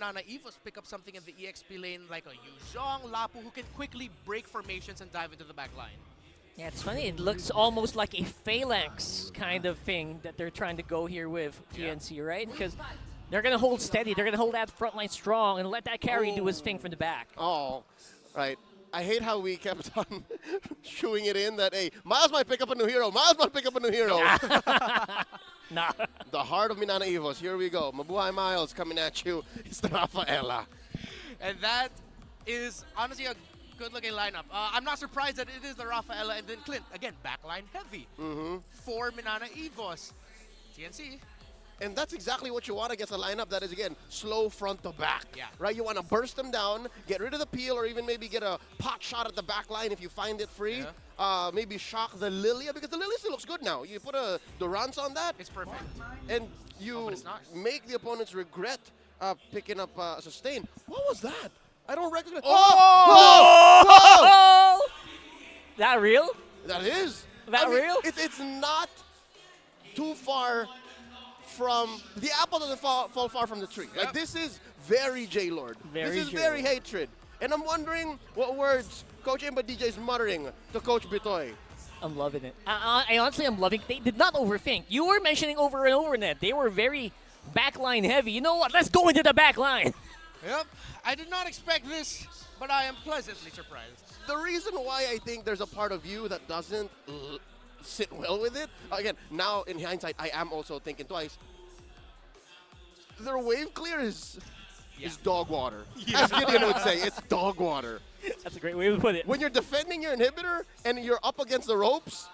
Minana Evos pick up something in the EXP lane like a Yuzhong, Lapu, who can quickly break formations and dive into the back line. Yeah, it's funny. It looks almost like a phalanx kind of thing that they're trying to go here with TNC, right? Because they're going to hold steady. They're going to hold that front line strong and let that carry do his thing from the back. Oh, right. I hate how we kept on shooing it in that, hey, Miles might pick up a new hero. Miles might pick up a new hero. Nah. The heart of Minana Evos. Here we go. Mabuhay Miles coming at you. It's the Rafaela. And that is honestly a good-looking lineup. I'm not surprised that it is the Rafaela and then Clint. Again, backline heavy for Minana Evos. TNC. And that's exactly what you want against a lineup that is, again, slow front to back. Yeah. Right? You want to burst them down, get rid of the peel, or even maybe get a pot shot at the back line if you find it free. Yeah. Maybe shock the Lilia, because the Lilia still looks good now. You put a Durance on that, It's perfect. and you but it's not. make the opponents regret picking up a sustain. What was that? I don't recognize. Oh! Whoa! That real? That is. That real? It's not too far from the apple doesn't fall far from the tree. Yep. Like, this is very J-Lord. Very This is J-Lord. very hatred. And I'm wondering what words Coach Imba DJ is muttering to Coach Bitoy. I'm loving it. I honestly am loving it. They did not overthink. You were mentioning over and over, Ned. They were very backline heavy. You know what? Let's go into the back line. Yep. I did not expect this, but I am pleasantly surprised. The reason why I think there's a part of you that doesn't sit well with it, again, now in hindsight, I am also thinking twice. Their wave clear is dog water. As Gideon would say, it's dog water. That's a great way to put it. When you're defending your inhibitor and you're up against the ropes,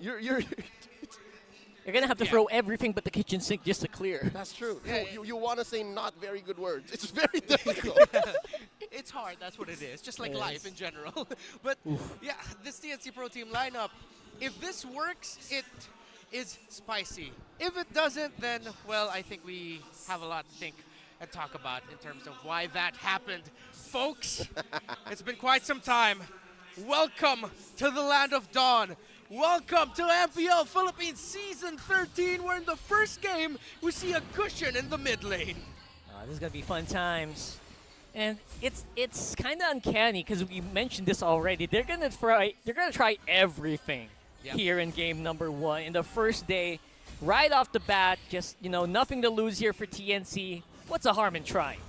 you're You're going to have to throw everything but the kitchen sink just to clear. that's true. Yeah, You want to say not very good words. It's very difficult. It's hard, that's what it is. Just like It life is. in general. But yeah, this TNC Pro Team lineup, if this works, it is spicy. If it doesn't, then, well, I think we have a lot to think and talk about in terms of why that happened. Folks, it's been quite some time. Welcome to the land of dawn. Welcome to MPL Philippines Season 13, where in the first game, we see a cushion in the mid lane. This is going to be fun times. And it's kind of uncanny because we mentioned this already. They're going to try everything here in game number 1. In the first day, right off the bat, just, nothing to lose here for TNC. What's the harm in trying?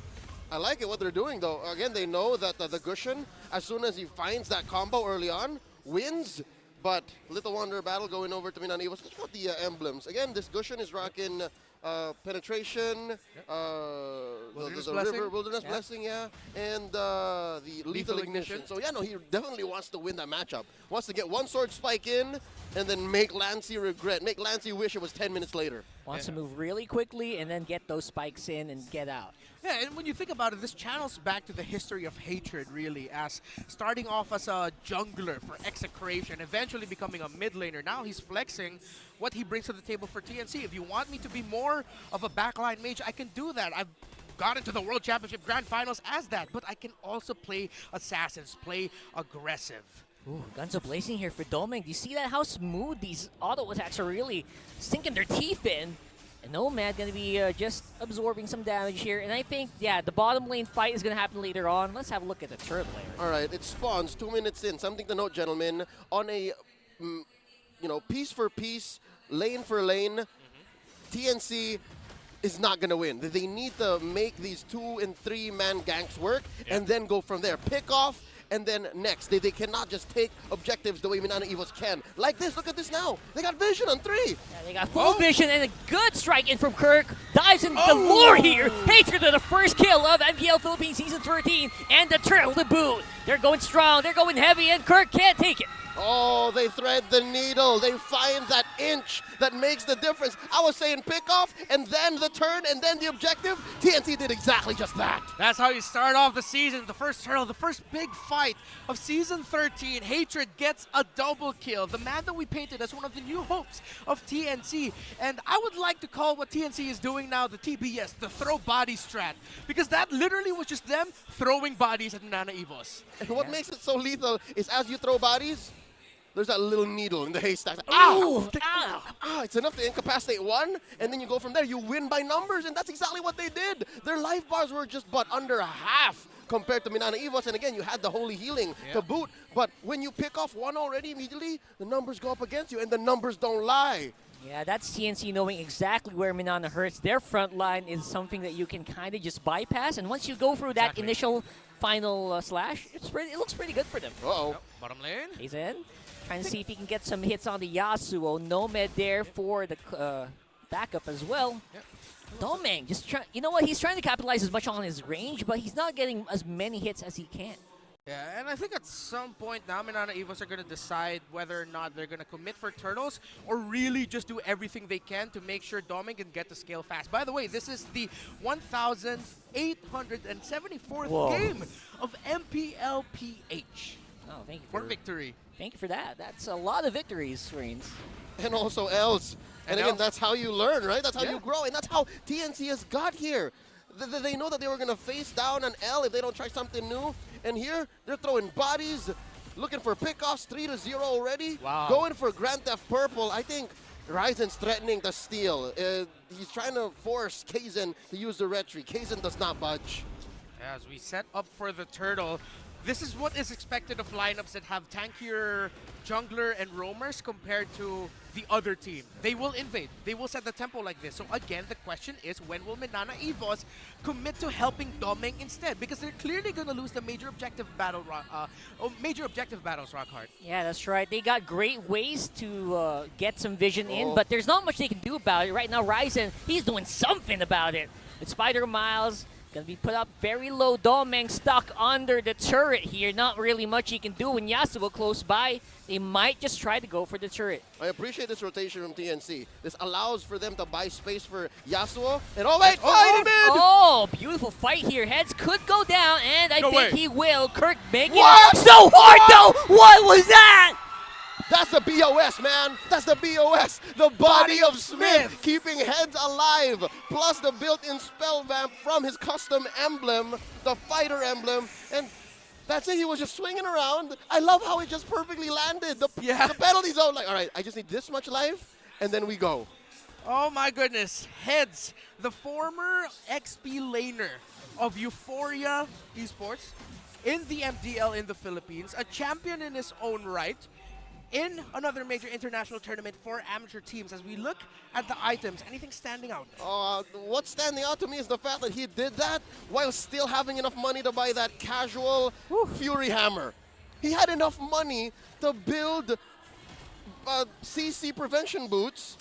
I like it what they're doing, though. Again, they know that the Gushin, as soon as he finds that combo early on, wins. But Little Wonder Battle going over to Minana Evos. Let's put the emblems. Again, this Gushin is rocking penetration, Wilderness the Blessing. river, wilderness blessing, and the lethal ignition. So yeah, no, he definitely wants to win that matchup. Wants to get one sword spike in, and then make Lancey regret, make Lancey wish it was 10 minutes later. Wants to move really quickly and then get those spikes in and get out. Yeah, and when you think about it, this channels back to the history of hatred, really, as starting off as a jungler for Execration, eventually becoming a mid laner. Now he's flexing what he brings to the table for TNC. If you want me to be more of a backline mage, I can do that. I've got into the World Championship Grand Finals as that, but I can also play assassins, play aggressive. Ooh, guns are blazing here for Doming. Do you see that? How smooth these auto attacks are really sinking their teeth in. And Nomad going to be just absorbing some damage here. And I think, the bottom lane fight is going to happen later on. Let's have a look at the third lane. All right, it spawns 2 minutes in. Something to note, gentlemen. On a, piece for piece, lane for lane, TNC is not going to win. They need to make these 2- and 3-man ganks work and then go from there. Pick off. And then next, they cannot just take objectives the way Minana Evos can. Like this, look at this now. They got vision on 3. Yeah, they got full vision and a good strike in from Kirk. Dives in the lore here. Hatred to the first kill of MPL Philippines Season 13 and the trail to boot. They're going strong, they're going heavy, and Kirk can't take it. Oh, they thread the needle. They find that inch that makes the difference. I was saying pick off, and then the turn, and then the objective. TNC did exactly just that. That's how you start off the season. The first hurdle, the first big fight of Season 13. Hatred gets a double kill. The man that we painted as one of the new hopes of TNC. And I would like to call what TNC is doing now the TBS, the throw body strat. Because that literally was just them throwing bodies at Minana Evos. And what makes it so lethal is as you throw bodies, there's that little needle in the haystack. Ooh, It's enough to incapacitate one, and then you go from there. You win by numbers, and that's exactly what they did. Their life bars were just but under half compared to Minana Evos, and again, you had the holy healing to boot. But when you pick off one already immediately, the numbers go up against you, and the numbers don't lie. Yeah, that's TNC knowing exactly where Minana hurts. Their front line is something that you can kind of just bypass, and once you go through that initial final slash, it looks pretty good for them. Uh-oh. Yep, bottom lane. kzen trying to see if he can get some hits on the Yasuo. Nomad there for the backup as well. Yep. Domeng just trying. You know what? He's trying to capitalize as much on his range, but he's not getting as many hits as he can. Yeah, and I think at some point now, Minana Evos are going to decide whether or not they're going to commit for turtles or really just do everything they can to make sure Domeng can get to scale fast. By the way, this is the 1,874th game of MPL PH. Oh, thank you for victory. Thank you for that. That's a lot of victories, Reigns. And also else. And again, that's how you learn, right? That's how you grow, and that's how TNC has got here. They know that they were going to face down an L if they don't try something new. And here, they're throwing bodies, looking for pickoffs, 3-0 already. Wow. Going for Grand Theft Purple. I think Ryzen's threatening to steal. He's trying to force kzen to use the retry. kzen does not budge. As we set up for the turtle, this is what is expected of lineups that have tankier jungler and roamers compared to the other team. They will invade. They will set the tempo like this. So again, the question is, when will Minana Evos commit to helping Domeng instead? Because they're clearly going to lose the major objective battles, Rockhard. Yeah, that's right. They got great ways to get some vision in, but there's not much they can do about it. Right now, Ryzen, he's doing something about it. With spidermilez, gonna be put up very low. Domeng stuck under the turret here. Not really much he can do when Yasuo close by. They might just try to go for the turret. I appreciate this rotation from TNC. This allows for them to buy space for Yasuo. And oh wait, fight mid! Oh, beautiful fight here. Heads could go down, and I think he will. Kirk making What? it so hard though. What was that? That's the BOS, man. That's the BOS. The body of Smith, keeping heads alive. Plus the built-in spell vamp from his custom emblem, the fighter emblem. And that's it. He was just swinging around. I love how it just perfectly landed. The penalty zone, like, all right, I just need this much life, and then we go. Oh my goodness. Heads, the former XP laner of Euphoria eSports in the MDL in the Philippines, a champion in his own right, in another major international tournament for amateur teams. As we look at the items, anything standing out? What's standing out to me is the fact that he did that while still having enough money to buy that casual Fury Hammer. He had enough money to build CC prevention boots,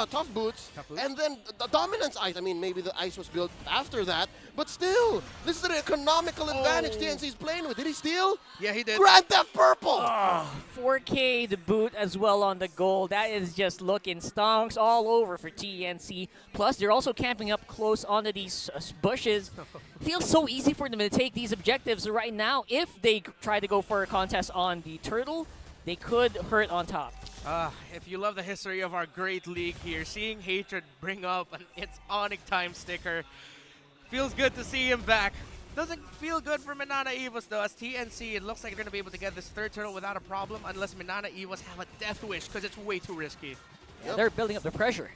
tough boots, and then the dominance ice. I mean, maybe the ice was built after that, but still, this is an economical advantage TNC's playing with. Did he steal? Yeah, he did. Grand Theft Purple! 4K the boot as well on the goal. That is just looking stonks all over for TNC. Plus, they're also camping up close onto these bushes. Feels so easy for them to take these objectives right now. If they try to go for a contest on the turtle, they could hurt on top. If you love the history of our great league here, seeing Hatred bring up an It's Onic Time sticker, feels good to see him back. Doesn't feel good for Minana Evos though, as TNC, it looks like they're going to be able to get this third turtle without a problem unless Minana Evos have a death wish, because it's way too risky. Yeah, they're building up the pressure.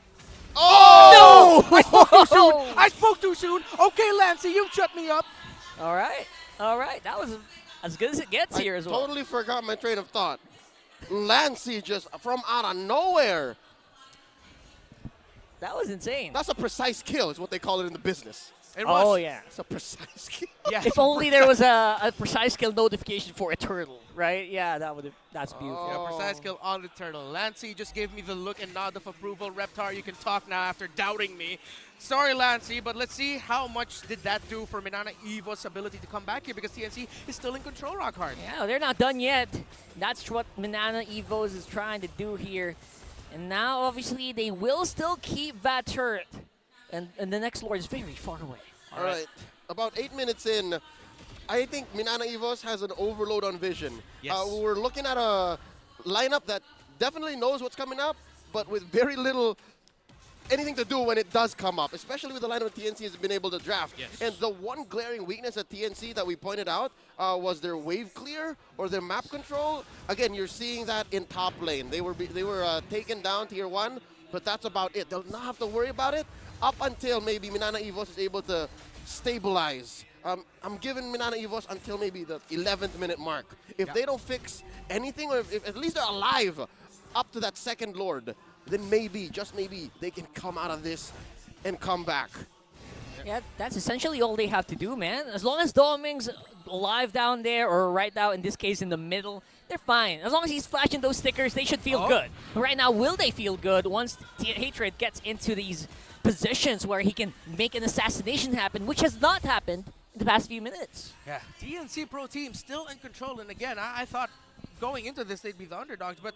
Oh! No! I spoke too soon! I spoke too soon! Okay, Lancey, you shut me up! All right. That was as good as it gets here as well. I totally forgot my train of thought. Lancey just from out of nowhere. That was insane. That's a precise kill, is what they call it in the business. It was. Oh, yeah. It's a precise kill. Yeah. If only there was a precise kill notification for a turtle, right? Yeah, that's beautiful. Yeah, precise kill on the turtle. Lancey just gave me the look and nod of approval. Reptar, you can talk now after doubting me. Sorry, Lancey, but let's see how much did that do for Minana Evos' ability to come back here, because TNC is still in control, Rockhard. Yeah, they're not done yet. That's what Minana Evos is trying to do here. And now, obviously, they will still keep that turret. And the next lord is very far away. All right. About 8 minutes in, I think Minana Evos has an overload on vision. Yes. We're looking at a lineup that definitely knows what's coming up, but with very little anything to do when it does come up, especially with the lineup TNC has been able to draft. Yes. And the one glaring weakness at TNC that we pointed out was their wave clear or their map control. Again, you're seeing that in top lane. They were taken down tier 1, but that's about it. They'll not have to worry about it up until maybe Minana Evos is able to stabilize. I'm giving Minana Evos until maybe the 11th minute mark. If they don't fix anything, or if at least they're alive up to that second Lord, then maybe, just maybe, they can come out of this and come back. Yeah, that's essentially all they have to do, man. As long as Doming's alive down there, or right now, in this case, in the middle, they're fine. As long as he's flashing those stickers, they should feel good. But right now, will they feel good once Hatred gets into these positions where he can make an assassination happen, which has not happened in the past few minutes? Yeah, TNC Pro Team still in control, and again, I thought going into this they'd be the underdogs, but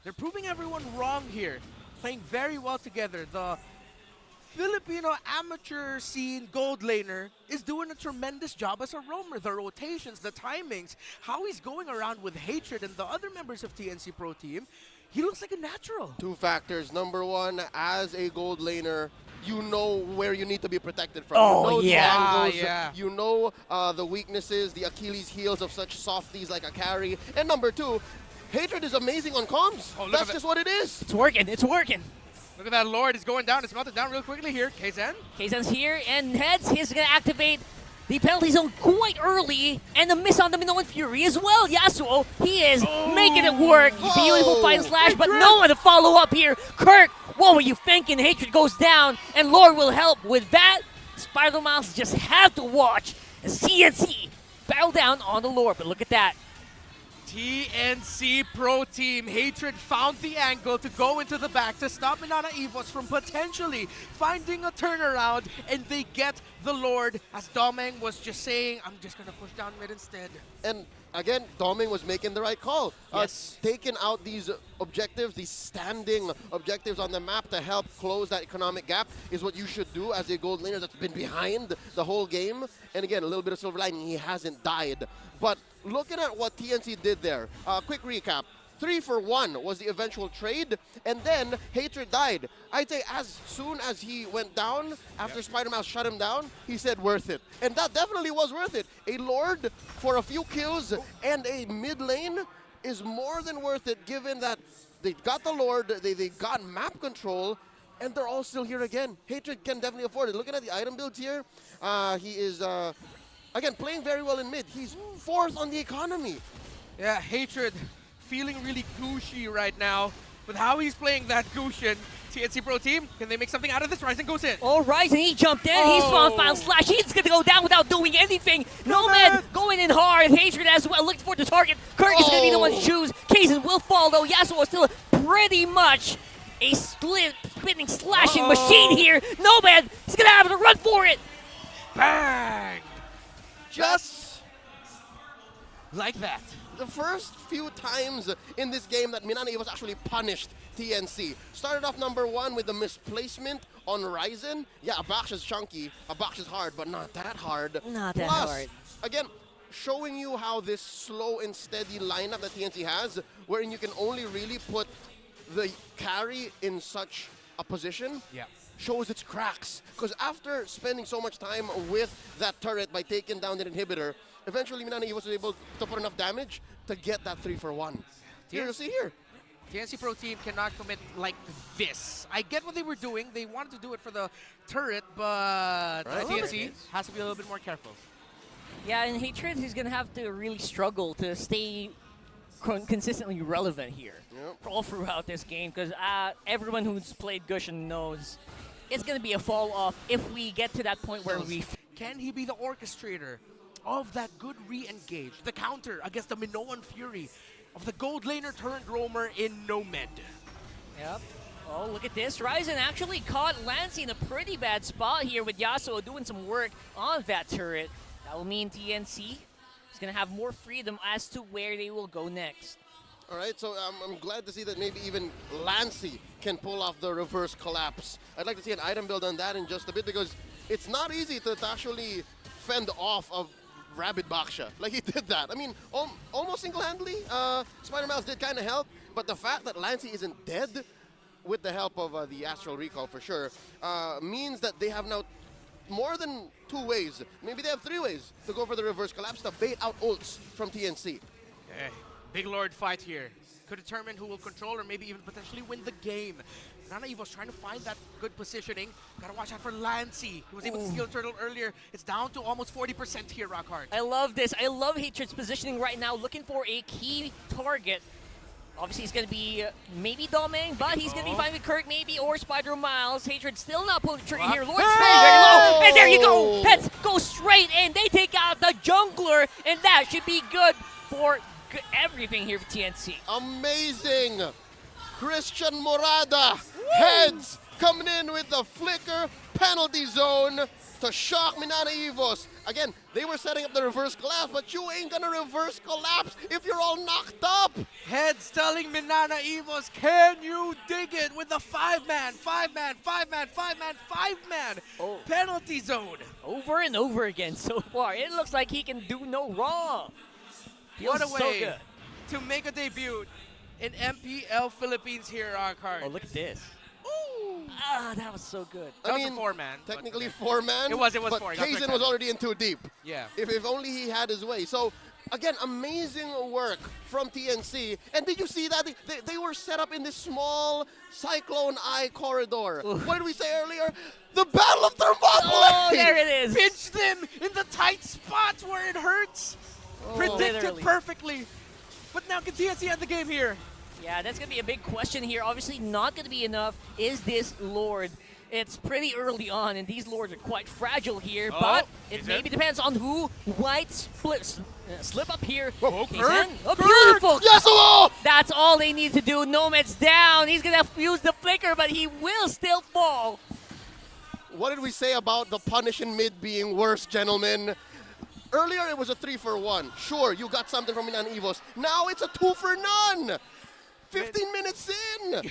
they're proving everyone wrong here. Playing very well together. The Filipino amateur scene gold laner is doing a tremendous job as a roamer. The rotations, the timings, how he's going around with Hatred and the other members of TNC Pro Team, he looks like a natural. 2 factors. Number 1, as a gold laner, you know where you need to be protected from. Oh, you know yeah. the angles, Yeah. You know the weaknesses, the Achilles heels of such softies like a carry. And number 2, Hatred is amazing on comms. Oh, look That's at just what it is. It's working. It's working. Look at that Lord, he's going down. It's melted down real quickly here. kzen. kzen's here, and Heads is going to activate the penalty zone quite early, and a miss on the Minoan Fury as well. Yasuo, he is making it work. Beautiful final slash, but no one to follow up here. Kirk, what were you thinking? Hatred goes down, and Lord will help with that. spidermilez just have to watch as TNC battle down on the Lord, but look at that. TNC Pro Team. Hatred found the angle to go into the back to stop Minana Evos from potentially finding a turnaround, and they get the Lord, as Domeng was just saying, I'm just going to push down mid instead. And again, Doming was making the right call. Yes. Taking out these objectives, these standing objectives on the map to help close that economic gap is what you should do as a gold laner that's been behind the whole game. And again, a little bit of silver lining, he hasn't died. But looking at what TNC did there, quick recap. 3 for 1 was the eventual trade, and then Hatred died. I'd say as soon as he went down, after spidermilez shut him down, he said worth it. And that definitely was worth it. A Lord for a few kills and a mid lane is more than worth it, given that they got the Lord, they got map control, and they're all still here again. Hatred can definitely afford it. Looking at the item builds here, he is, again, playing very well in mid. He's 4th on the economy. Yeah, Hatred feeling really gushy right now with how he's playing that Gushin. TNC Pro Team, can they make something out of this? Ryzen goes in. Oh, Ryzen, he jumped in. He's found final slash. He's going to go down without doing anything. Nomad going in hard. Hatred as well, looking for the target. Kirk is going to be the one to choose. kzen will follow. Yasuo is still pretty much a spinning, slashing machine here. Nomad is going to have to run for it. Bang! Just like that. The first few times in this game that Minana Evos actually punished TNC. Started off number 1 with the misplacement on Ryzen. Yeah, Abax is chunky, Abax is hard, but not that hard. Not that Plus, hard. again, showing you how this slow and steady lineup that TNC has, wherein you can only really put the carry in such a position, shows its cracks. Because after spending so much time with that turret by taking down the inhibitor, eventually Minana Evos was able to put enough damage to get that 3 for 1. Here, you see here. TNC Pro Team cannot commit like this. I get what they were doing. They wanted to do it for the turret, but TNC has to be a little bit more careful. Yeah, and Hatred is going to have to really struggle to stay consistently relevant here all throughout this game, because everyone who's played Gushin knows it's going to be a fall off if we get to that point where we... Can he be the orchestrator of that good re-engage, the counter against the Minoan Fury of the gold laner turned roamer in Nomad? Yep. Oh, look at this. Ryzen actually caught Lancey in a pretty bad spot here with Yasuo doing some work on that turret. That will mean TNC is going to have more freedom as to where they will go next. All right, so I'm glad to see that maybe even Lancey can pull off the reverse collapse. I'd like to see an item build on that in just a bit, because it's not easy to actually fend off a Rabid Baksha. Like, he did that. I mean, almost single-handedly. spidermilez did kind of help, but the fact that Lancey isn't dead with the help of the Astral Recall for sure, means that they have now more than 2 ways. Maybe they have 3 ways to go for the reverse collapse to bait out ults from TNC. Okay. Big Lord fight here. Could determine who will control or maybe even potentially win the game. Minana Evos trying to find that good positioning. Gotta watch out for Lancey. He was able to steal Turtle earlier. It's down to almost 40% here, Rockhard. I love this. I love Hatred's positioning right now, looking for a key target. Obviously, he's going to be maybe Doming, but he's going to be fine with Kirk maybe, or spidermilez. Hatred still not pulling the trigger here. Lord's very, very low. And there you go. Let's go straight in. They take out the jungler, and that should be good for everything here for TNC. Amazing. Christian Morada heads coming in with the flicker penalty zone to shock Minana Evos. Again, they were setting up the reverse collapse, but you ain't gonna reverse collapse if you're all knocked up. Heads telling Minana Evos, can you dig it with the 5-man, 5-man, 5-man, 5-man, 5-man penalty zone. Over and over again so far. It looks like he can do no wrong. Feels What a so way good. to make a debut in MPL Philippines here, Rockhard. Oh, look at this. Ooh. Ah, that was so good. That was a 4-man. Technically but, 4-man. It was but 4. kzen was already in too deep. Yeah. If only he had his way. So, again, amazing work from TNC. And did you see that? They were set up in this small Cyclone Eye corridor. What did we say earlier? The Battle of Thermopylae! Oh, there it is. Pinch them in the tight spots where it hurts. Predicted Literally. perfectly. But now can TNC end the game here? Yeah, that's going to be a big question here. Obviously not going to be enough. Is this Lord? It's pretty early on, and these Lords are quite fragile here, but it maybe depends on who White slip up here. kzen. Oh, beautiful! Yes, hello! That's all they need to do. Nomad's down. He's going to use the flicker, but he will still fall. What did we say about the punish in mid being worse, gentlemen? Earlier it was a 3-for-1. Sure, you got something from Minana Evos. Now it's a 2-for-none. 15 minutes in.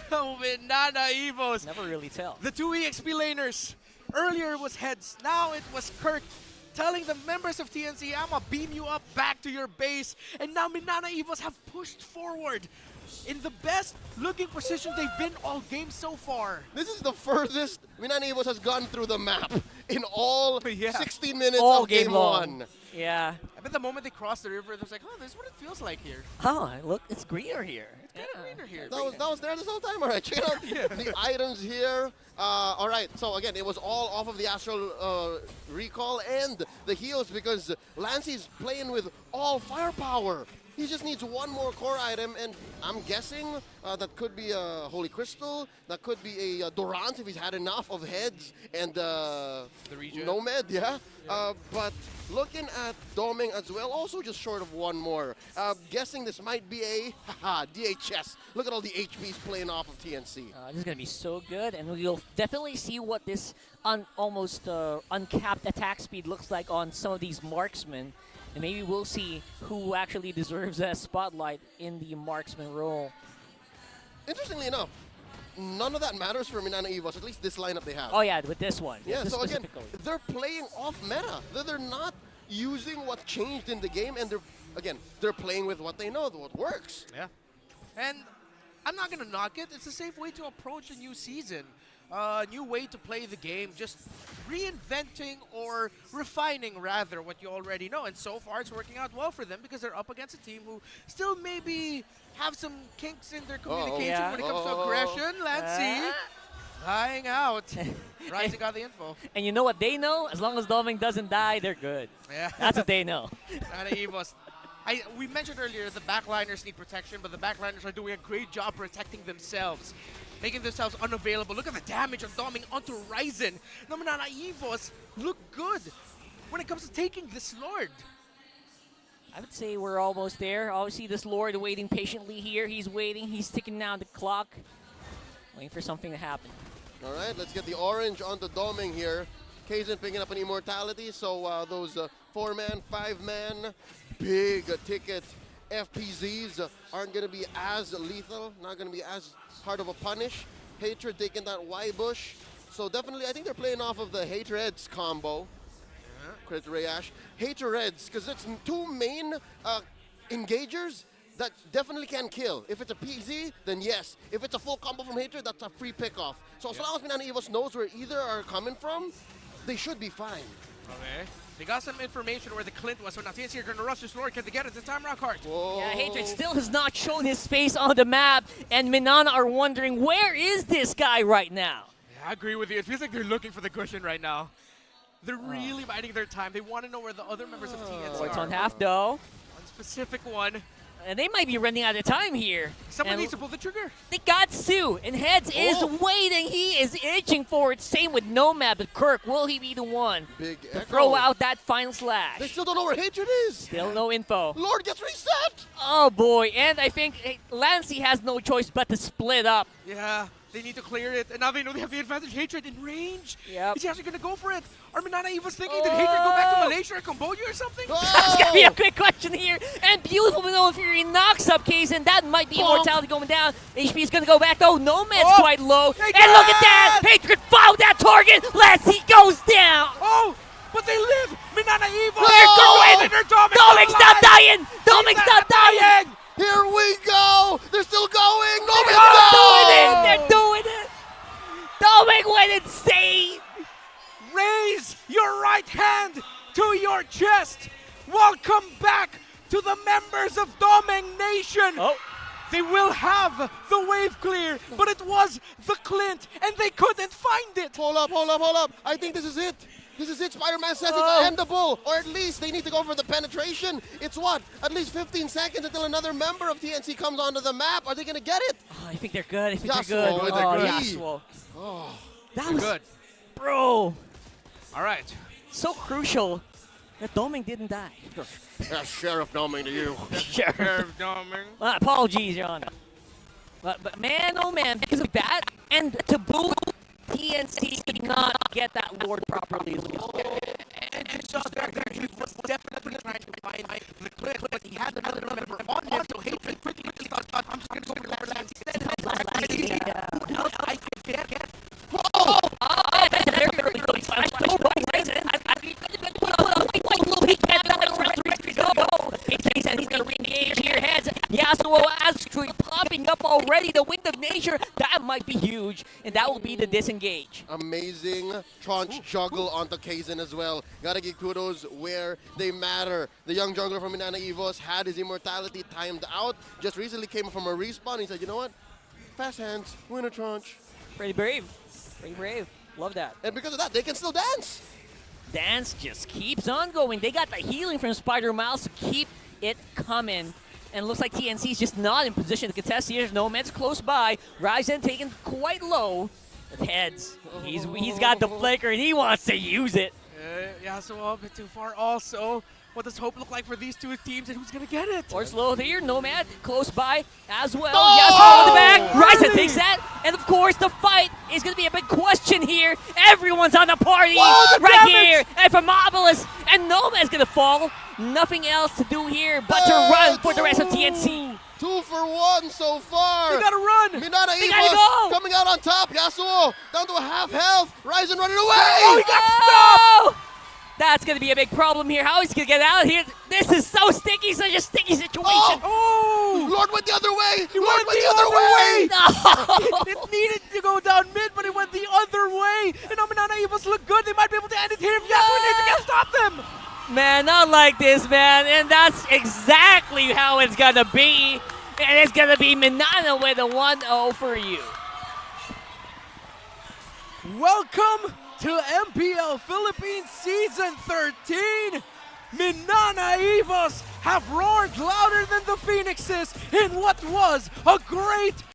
Oh, Minana Evos. Never really tell. The 2 EXP laners. Earlier it was Heads. Now it was Kirk telling the members of TNC, I'm gonna beam you up back to your base. And now Minana Evos have pushed forward in the best looking position they've been all game so far. This is the furthest Minana Evos has gone through the map in all 16 minutes All of game long. 1. Yeah. I bet the moment they crossed the river, they was like, oh, this is what it feels like here. Oh, look, it's greener here. It's kind of greener here. That was there this whole time. All right, check out the items here. All right, so again, it was all off of the Astral Recall and the heals because Lancey's playing with all firepower. He just needs one more core item, and I'm guessing that could be a Holy Crystal, that could be a Durant if he's had enough of Heads and the regen. Nomad, yeah. But looking at Doming as well, also just short of one more. Guessing this might be a DHS. Look at all the HPs playing off of TNC. This is going to be so good, and we'll definitely see what this almost uncapped attack speed looks like on some of these marksmen. And maybe we'll see who actually deserves that spotlight in the marksman role. Interestingly enough, none of that matters for Minana Evos, at least this lineup they have. Oh yeah, with this one. Yeah, this so again, specifically. they're playing off meta. They're not using what changed in the game, and they're playing with what they know, what works. Yeah. And I'm not going to knock it. It's a safe way to approach a new season. A new way to play the game, just reinventing or refining, rather, what you already know. And so far, it's working out well for them because they're up against a team who still maybe have some kinks in their communication when it comes to aggression. Let's see. Flying out. Rising got the info. And you know what they know? As long as Doming doesn't die, they're good. Yeah. That's what they know. Minana Evos. We mentioned earlier the backliners need protection, but the backliners are doing a great job protecting themselves, making themselves unavailable. Look at the damage of Doming onto Ryzen. The Minana Evos look good when it comes to taking this Lord. I would say we're almost there. Obviously, this Lord waiting patiently here. He's waiting. He's ticking down the clock, waiting for something to happen. All right, let's get the orange onto Doming here. kzen picking up an immortality, so those 4-man, 5-man, big ticket FPZs aren't going to be as lethal, not going to be as hard of a punish. Hatred taking that Y-Bush. So definitely, I think they're playing off of the Hatreds combo. Credit to Rayash. Hatreds, because it's 2 main engagers that definitely can kill. If it's a PZ, then yes. If it's a full combo from Hatred, that's a free pickoff. So as long as Minana Evos knows where either are coming from, they should be fine. Okay. They got some information where the Clint was, so now TNC are going to rush this floor. Can they get it this time, Rockhart? Yeah, Hatred still has not shown his face on the map, and Minana are wondering, where is this guy right now? Yeah, I agree with you. It feels like they're looking for the cushion right now. They're really biding their time. They want to know where the other members of TNC It's are. on half, though. One specific one. And they might be running out of time here. Someone And needs to pull the trigger. they got Sue, and Heads is waiting. He is itching for it. Same with Nomad, but Kirk, will he be the one Big to echo. throw out that final They slash? still don't know where Hatred is. Still no info. Lord gets reset. Oh boy, and I think Lancey has no choice but to split up. Yeah, they need to clear it. And now they know they have the advantage. Hatred in range. Yep. Is he actually going to go for it? Are Minana Evos thinking, did Hatred go back to Malaysia or Cambodia or something? That's gonna be a quick question here. And beautiful Manoa Fury knocks up kzen. That might be immortality going down. HP is gonna go back though. Nomad's quite low. They And look at that! can! Hatred found that target! Lancey goes down! Oh, but they live! Minana Evos! They're going! Domic's not dying! Domic's not dying! Here we go. They're still going. No, They're doing it! no. They're doing it! Domic went insane! Raise your right hand to your chest. Welcome back to the members of Doming Nation. Oh. They will have the wave clear, but it was the Clint, and they couldn't find it. Hold up, hold up, hold up. I think this is it. This is it. Spider-Man says Oh. it's endable. Or at least they need to go for the penetration. It's what? At least 15 seconds until another member of TNC comes onto the map. Are they going to get it? Oh, I think they're good. I think Yasuo they're good. with Oh, a green. Yasuo. Oh. That was Good. Bro, All right. so crucial that Doming didn't die. That's Sheriff Doming to you. Sure. Doming. Apologies, Your Honor. But man, oh man, because of that, and to boot, TNC could not get that Lord properly. And just back there, he was definitely trying to find the Clint, but he had another member on him, so Hatred quickly thought, I'm just going to go for that last instead. Who else I can get? He's gonna re-engage here. Heads. Yasuo Astro popping up already. The Wind of Nature. That might be huge, and that will be the disengage. Amazing tranche juggle onto kzen as well. Gotta give kudos where they matter. The young jungler from Minana Evos had his immortality timed out. Just recently came from a respawn. He said, you know what? Fast hands, win a tranche. Pretty brave. Pretty brave. Love that. And because of that, they can still dance. Dance just keeps on going. They got the healing from spidermilez to keep it coming. And it looks like TNC's just not in position to contest here. Nomad's close by. Ryzen taken quite low. With Heads. He's got the flicker and he wants to use it. Yeah, so a bit too far also. What does hope look like for these two teams, and who's going to get it? Or slow here, Nomad close by as well. Oh! Yasuo in the back. Ryzen Really? takes that. And of course, the fight is going to be a big question here. Everyone's on the party Whoa, the right damage! here. And from Obelisk, and Nomad's going to fall. Nothing else to do here but to run for the rest of TNC. 2 for 1 so far. They got to run. Minana They gotta Evos go. coming out on top. Yasuo down to a half health. Ryzen running away. Oh, he got stopped. Oh! That's going to be a big problem here. How is he going to get out of here? This is so sticky, such a sticky situation. Oh! Lord went the other way. He Lord went went the the other other way. No! It needed to go down mid, but it went the other way. And now Minana Evos look good. They might be able to end it here if Yasuo and Nathan can stop them. Man, not like this, man. And that's exactly how it's going to be. And it's going to be Minana with a 1-0 for you. Welcome to MPL Philippines Season 13. Minana Evos have roared louder than the Phoenixes in what was a great